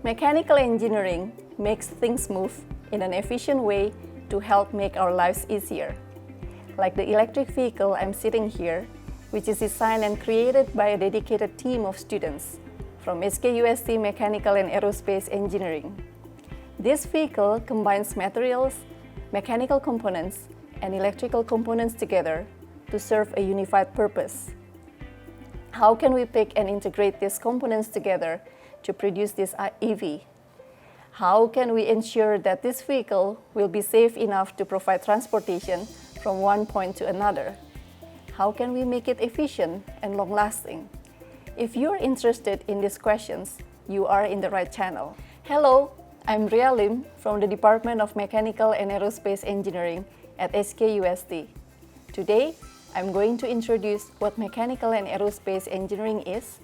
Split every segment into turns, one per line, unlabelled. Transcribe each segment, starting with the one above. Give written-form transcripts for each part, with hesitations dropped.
Mechanical engineering makes things move in an efficient way to help make our lives easier. Like the electric vehicle I'm sitting here, which is designed and created by a dedicated team of students from SKUST Mechanical and Aerospace Engineering. This vehicle combines materials, mechanical components, and electrical components together to serve a unified purpose. How can we pick and integrate these components together to produce this EV? How can we ensure that this vehicle will be safe enough to provide transportation from one point to another? How can we make it efficient and long-lasting? If you are interested in these questions, you are in the right channel. Hello, I'm Ria Lim from the Department of Mechanical and Aerospace Engineering at SKUST. Today, I'm going to introduce what Mechanical and Aerospace Engineering is,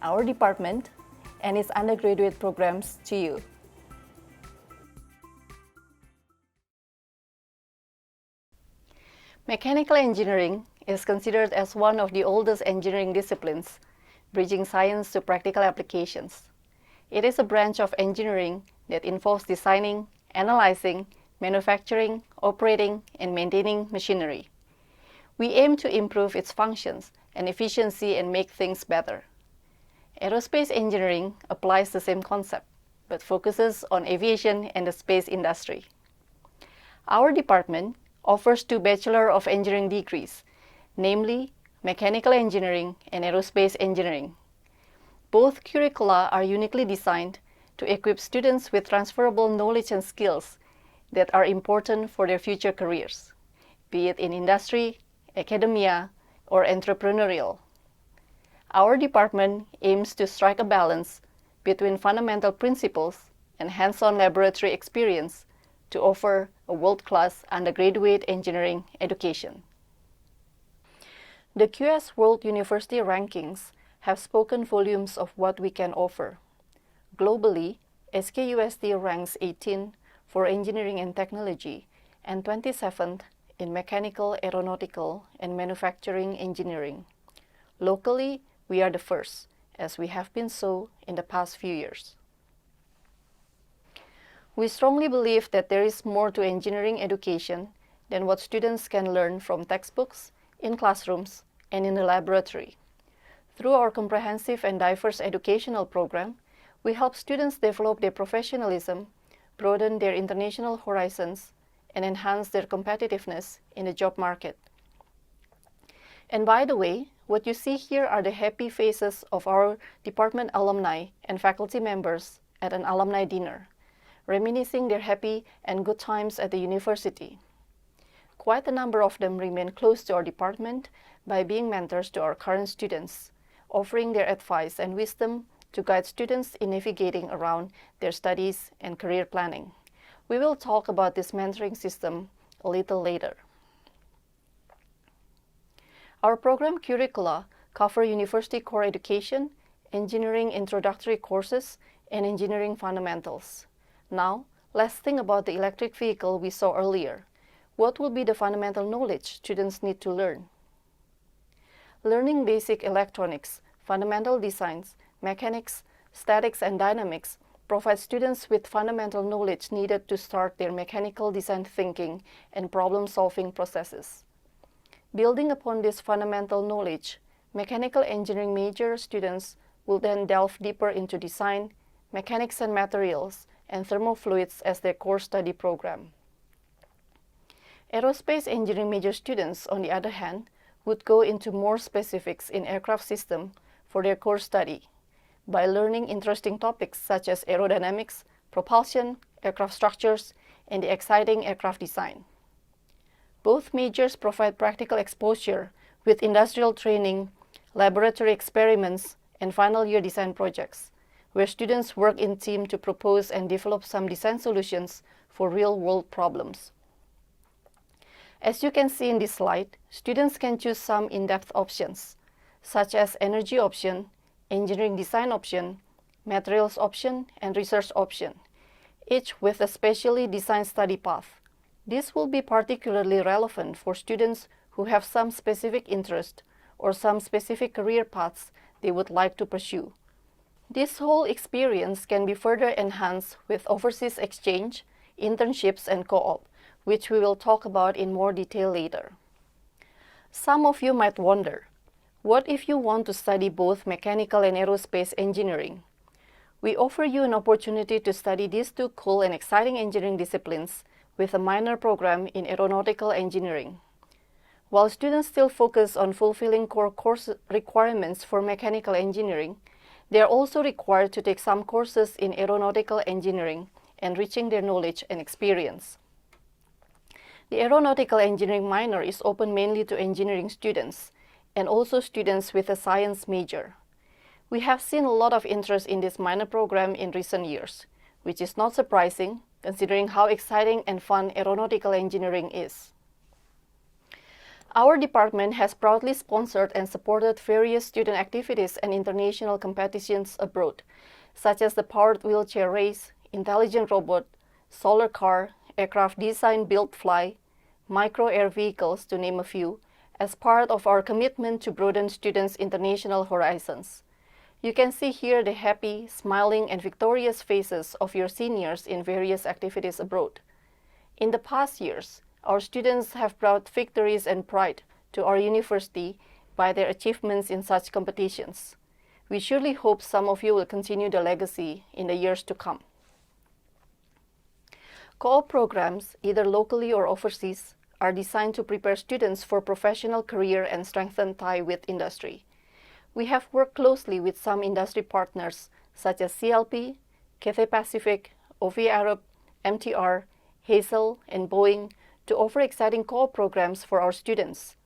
our department, and its undergraduate programs to you. Mechanical engineering is considered as one of the oldest engineering disciplines, bridging science to practical applications. It is a branch of engineering that involves designing, analyzing, manufacturing, operating, and maintaining machinery. We aim to improve its functions and efficiency and make things better. Aerospace engineering applies the same concept, but focuses on aviation and the space industry. Our department offers 2 Bachelor of Engineering degrees, namely Mechanical Engineering and Aerospace Engineering. Both curricula are uniquely designed to equip students with transferable knowledge and skills that are important for their future careers, be it in industry, academia, or entrepreneurial. Our department aims to strike a balance between fundamental principles and hands-on laboratory experience to offer a world-class undergraduate engineering education. The QS World University Rankings have spoken volumes of what we can offer. Globally, SKUST ranks 18 for engineering and technology and 27th in mechanical, aeronautical, and manufacturing engineering. Locally, we are the first, as we have been so in the past few years. We strongly believe that there is more to engineering education than what students can learn from textbooks, in classrooms, and in the laboratory. Through our comprehensive and diverse educational program, we help students develop their professionalism, broaden their international horizons, and enhance their competitiveness in the job market. And by the way, what you see here are the happy faces of our department alumni and faculty members at an alumni dinner, reminiscing their happy and good times at the university. Quite a number of them remain close to our department by being mentors to our current students, offering their advice and wisdom to guide students in navigating around their studies and career planning. We will talk about this mentoring system a little later. Our program curricula cover university core education, engineering introductory courses, and engineering fundamentals. Now, let's think about the electric vehicle we saw earlier. What will be the fundamental knowledge students need to learn? Learning basic electronics, fundamental designs, mechanics, statics, and dynamics provide students with fundamental knowledge needed to start their mechanical design thinking and problem-solving processes. Building upon this fundamental knowledge, mechanical engineering major students will then delve deeper into design, mechanics and materials, and thermofluids as their core study program. Aerospace engineering major students, on the other hand, would go into more specifics in aircraft system for their core study by learning interesting topics such as aerodynamics, propulsion, aircraft structures, and the exciting aircraft design. Both majors provide practical exposure with industrial training, laboratory experiments, and final year design projects, where students work in team to propose and develop some design solutions for real-world problems. As you can see in this slide, students can choose some in-depth options, such as energy option, engineering design option, materials option, and research option, each with a specially designed study path. This will be particularly relevant for students who have some specific interest or some specific career paths they would like to pursue. This whole experience can be further enhanced with overseas exchange, internships, and co-op, which we will talk about in more detail later. Some of you might wonder, what if you want to study both mechanical and aerospace engineering? We offer you an opportunity to study these two cool and exciting engineering disciplines with a minor program in aeronautical engineering. While students still focus on fulfilling core course requirements for mechanical engineering, they are also required to take some courses in aeronautical engineering, enriching their knowledge and experience. The aeronautical engineering minor is open mainly to engineering students and also students with a science major. We have seen a lot of interest in this minor program in recent years, which is not surprising considering how exciting and fun aeronautical engineering is. Our department has proudly sponsored and supported various student activities and international competitions abroad, such as the powered wheelchair race, intelligent robot, solar car, aircraft design, build, fly, micro air vehicles, to name a few, as part of our commitment to broaden students' international horizons. You can see here the happy, smiling, and victorious faces of your seniors in various activities abroad. In the past years, our students have brought victories and pride to our university by their achievements in such competitions. We surely hope some of you will continue the legacy in the years to come. Co-op programs, either locally or overseas, are designed to prepare students for professional career and strengthen tie with industry. We have worked closely with some industry partners such as CLP, Cathay Pacific, OV Arup, MTR, Hazel, and Boeing to offer exciting co-op programs for our students.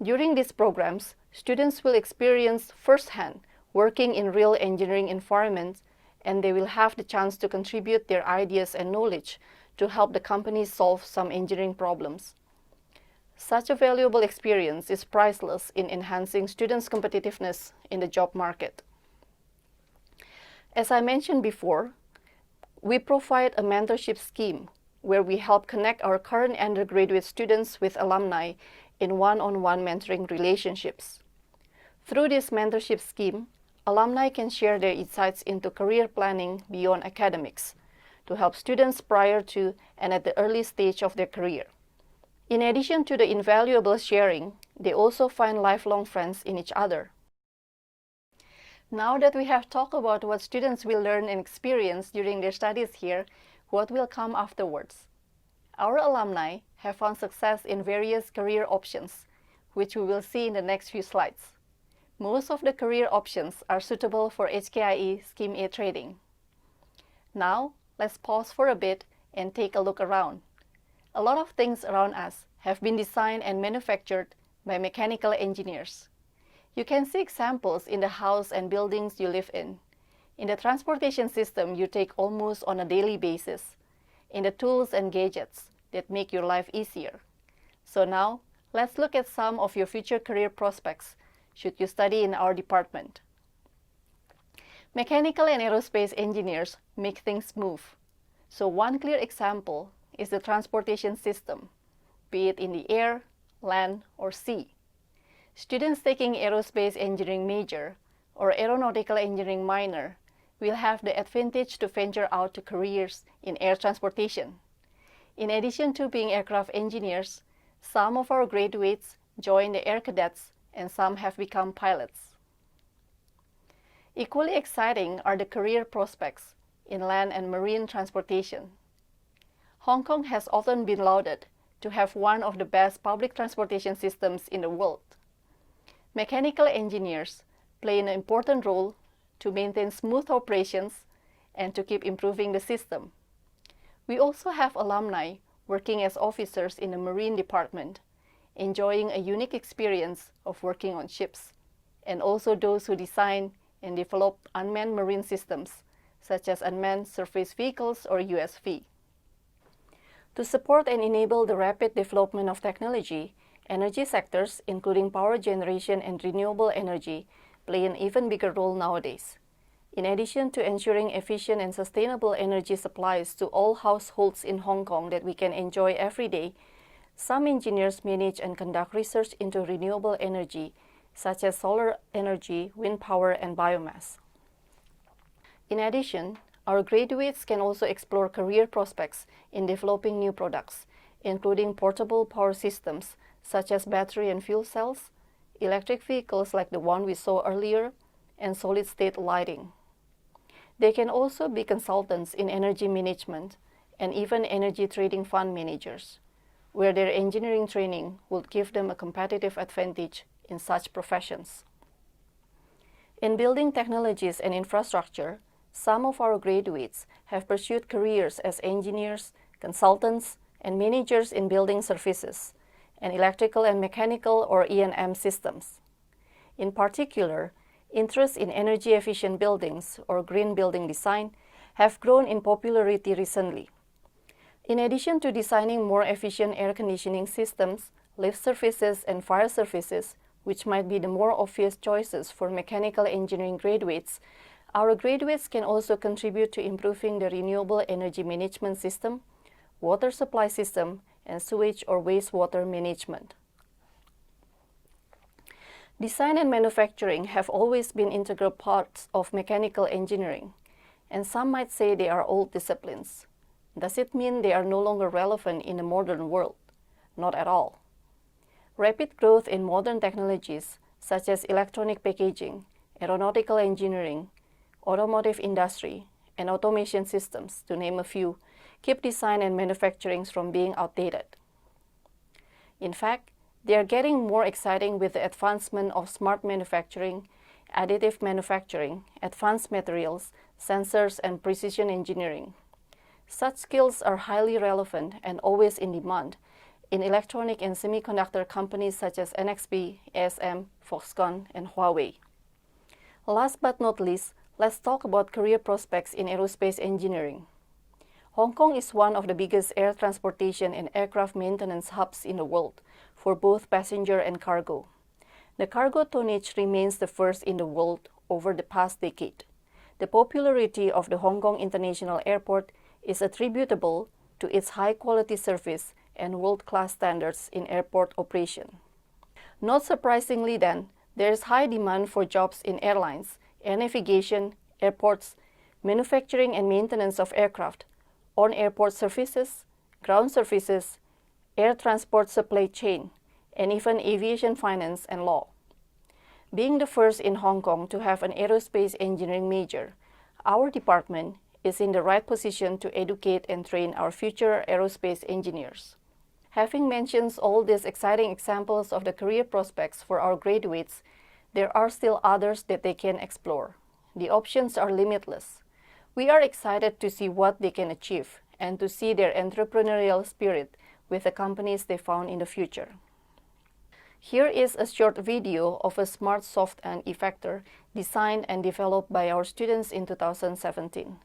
During these programs, students will experience firsthand working in real engineering environments, and they will have the chance to contribute their ideas and knowledge to help the company solve some engineering problems. Such a valuable experience is priceless in enhancing students' competitiveness in the job market. As I mentioned before, we provide a mentorship scheme where we help connect our current undergraduate students with alumni in one-on-one mentoring relationships. Through this mentorship scheme, alumni can share their insights into career planning beyond academics to help students prior to and at the early stage of their career. In addition to the invaluable sharing, they also find lifelong friends in each other. Now that we have talked about what students will learn and experience during their studies here, what will come afterwards? Our alumni have found success in various career options, which we will see in the next few slides. Most of the career options are suitable for HKIE Scheme A trading. Now, let's pause for a bit and take a look around. A lot of things around us have been designed and manufactured by mechanical engineers. You can see examples in the house and buildings you live in the transportation system you take almost on a daily basis, in the tools and gadgets that make your life easier. So now, let's look at some of your future career prospects should you study in our department. Mechanical and aerospace engineers make things move. So one clear example is the transportation system, be it in the air, land, or sea. Students taking aerospace engineering major or aeronautical engineering minor will have the advantage to venture out to careers in air transportation. In addition to being aircraft engineers, some of our graduates join the Air Cadets and some have become pilots. Equally exciting are the career prospects in land and marine transportation. Hong Kong has often been lauded to have one of the best public transportation systems in the world. Mechanical engineers play an important role to maintain smooth operations and to keep improving the system. We also have alumni working as officers in the Marine Department, enjoying a unique experience of working on ships, and also those who design and develop unmanned marine systems, such as unmanned surface vehicles or USV. To support and enable the rapid development of technology, energy sectors, including power generation and renewable energy, play an even bigger role nowadays. In addition to ensuring efficient and sustainable energy supplies to all households in Hong Kong that we can enjoy every day, some engineers manage and conduct research into renewable energy, such as solar energy, wind power, and biomass. In addition, our graduates can also explore career prospects in developing new products, including portable power systems such as battery and fuel cells, electric vehicles like the one we saw earlier, and solid-state lighting. They can also be consultants in energy management and even energy trading fund managers, where their engineering training would give them a competitive advantage in such professions. In building technologies and infrastructure, some of our graduates have pursued careers as engineers, consultants, and managers in building services, and electrical and mechanical or E&M systems. In particular, interest in energy-efficient buildings or green building design have grown in popularity recently. In addition to designing more efficient air conditioning systems, lift services, and fire services, which might be the more obvious choices for mechanical engineering graduates, our graduates can also contribute to improving the renewable energy management system, water supply system, and sewage or wastewater management. Design and manufacturing have always been integral parts of mechanical engineering, and some might say they are old disciplines. Does it mean they are no longer relevant in the modern world? Not at all. Rapid growth in modern technologies, such as electronic packaging, aeronautical engineering, automotive industry, and automation systems, to name a few, keep design and manufacturing from being outdated. In fact, they are getting more exciting with the advancement of smart manufacturing, additive manufacturing, advanced materials, sensors, and precision engineering. Such skills are highly relevant and always in demand in electronic and semiconductor companies such as NXP, ASM, Foxconn, and Huawei. Last but not least, let's talk about career prospects in aerospace engineering. Hong Kong is one of the biggest air transportation and aircraft maintenance hubs in the world for both passenger and cargo. The cargo tonnage remains the first in the world over the past decade. The popularity of the Hong Kong International Airport is attributable to its high-quality service and world-class standards in airport operation. Not surprisingly then, there is high demand for jobs in airlines, air navigation, airports, manufacturing and maintenance of aircraft, on-airport services, ground services, air transport supply chain, and even aviation finance and law. Being the first in Hong Kong to have an aerospace engineering major, our department is in the right position to educate and train our future aerospace engineers. Having mentioned all these exciting examples of the career prospects for our graduates, there are still others that they can explore. The options are limitless. We are excited to see what they can achieve and to see their entrepreneurial spirit with the companies they found in the future. Here is a short video of a smart soft end effector designed and developed by our students in 2017.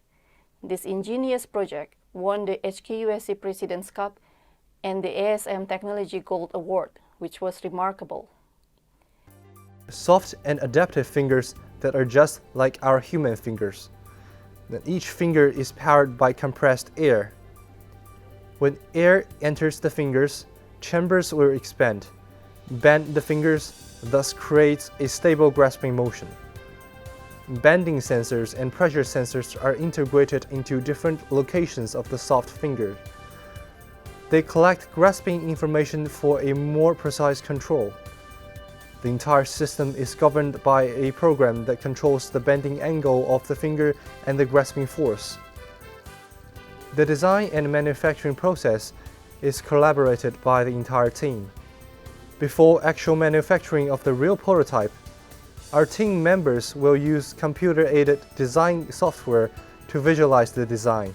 This ingenious project won the HKUSC President's Cup and the ASM Technology Gold Award, which was remarkable.
Soft and adaptive fingers that are just like our human fingers. Then each finger is powered by compressed air. When air enters the fingers, chambers will expand, bend the fingers, thus creates a stable grasping motion. Bending sensors and pressure sensors are integrated into different locations of the soft finger. They collect grasping information for a more precise control. The entire system is governed by a program that controls the bending angle of the finger and the grasping force. The design and manufacturing process is collaborated by the entire team. Before actual manufacturing of the real prototype, our team members will use computer-aided design software to visualize the design.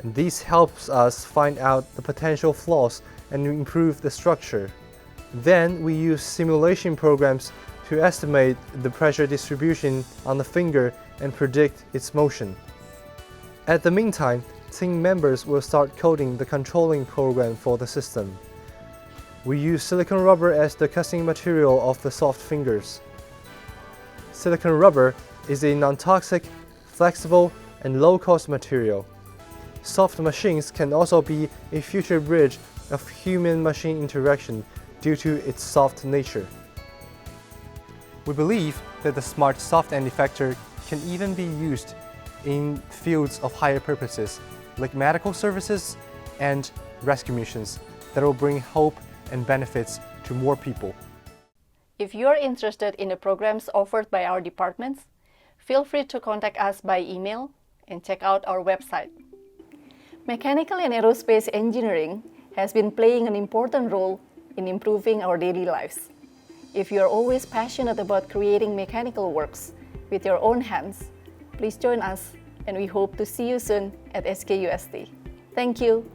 And this helps us find out the potential flaws and improve the structure. Then we use simulation programs to estimate the pressure distribution on the finger and predict its motion. At the meantime, team members will start coding the controlling program for the system. We use silicon rubber as the casting material of the soft fingers. Silicon rubber is a non-toxic, flexible, and low-cost material. Soft machines can also be a future bridge of human-machine interaction due to its soft nature. We believe that the smart soft end effector can even be used in fields of higher purposes like medical services and rescue missions that will bring hope and benefits to more people.
If you are interested in the programs offered by our departments, feel free to contact us by email and check out our website. Mechanical and aerospace engineering has been playing an important role in improving our daily lives. If you are always passionate about creating mechanical works with your own hands, please join us, and we hope to see you soon at SKUST. Thank you.